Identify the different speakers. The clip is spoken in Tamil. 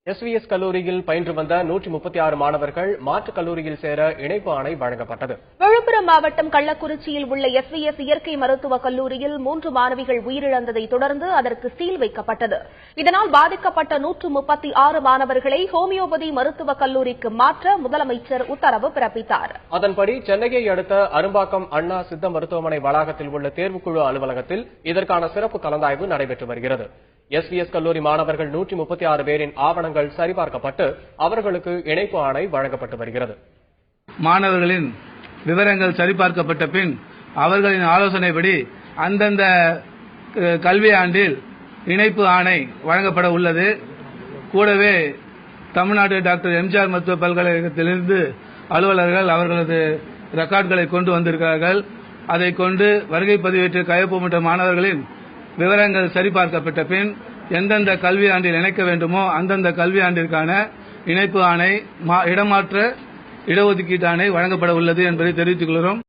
Speaker 1: எஸ்விஎஸ் கல்லூரியில் பயின்று வந்த 136 மாணவர்கள் மாற்றுக் கல்லூரியில் சேர இணைப்பு ஆணை வழங்கப்பட்டது.
Speaker 2: விழுப்புரம் மாவட்டம் கள்ளக்குறிச்சியில் உள்ள எஸ்விஎஸ் இயற்கை மருத்துவக் கல்லூரியில் 3 மாணவிகள் உயிரிழந்ததை தொடர்ந்து அதற்கு சீல் வைக்கப்பட்டது. இதனால் பாதிக்கப்பட்ட 136 மாணவர்களை ஹோமியோபதி மருத்துவக் கல்லூரிக்கு மாற்ற முதலமைச்சர் உத்தரவு பிறப்பித்தார்.
Speaker 1: அதன்படி சென்னையை அடுத்த அரும்பாக்கம் அண்ணா சித்த மருத்துவமனை வளாகத்தில் உள்ள தேர்வுக்குழு அலுவலகத்தில் இதற்கான சிறப்பு கலந்தாய்வு நடைபெற்று வருகிறது. எஸ்விஎஸ் கல்லூரி மாணவர்கள் 136 பேரின் ஆவணங்கள் சரிபார்க்கப்பட்டு அவர்களுக்கு இணைப்பு ஆணை வழங்கப்பட்டு வருகிறது.
Speaker 3: மாணவர்களின் விவரங்கள் சரிபார்க்கப்பட்ட பின் அவர்களின் ஆலோசனைப்படி அந்தந்த கல்வி ஆண்டில் இணைப்பு ஆணை வழங்கப்பட உள்ளது. கூடவே தமிழ்நாடு டாக்டர் எம்ஜிஆர் மருத்துவ பல்கலைக்கழகத்திலிருந்து அலுவலர்கள் அவர்களது ரெக்கார்டுகளை கொண்டு வந்திருக்கிறார்கள். அதை கொண்டு வருகை பதிவேற்று கையொப்பமிட்ட மாணவர்களின் விவரங்கள் சரிபார்க்கப்பட்ட பின் எந்தெந்த கல்வி ஆண்டில் இணைக்க வேண்டுமோ அந்தந்த கல்வி ஆண்டிற்கான இணைப்பு ஆணை, இடமாற்ற இடஒதுக்கீட்டு ஆணை வழங்கப்பட உள்ளது என்பதை தெரிவித்துக் கொள்கிறோம்.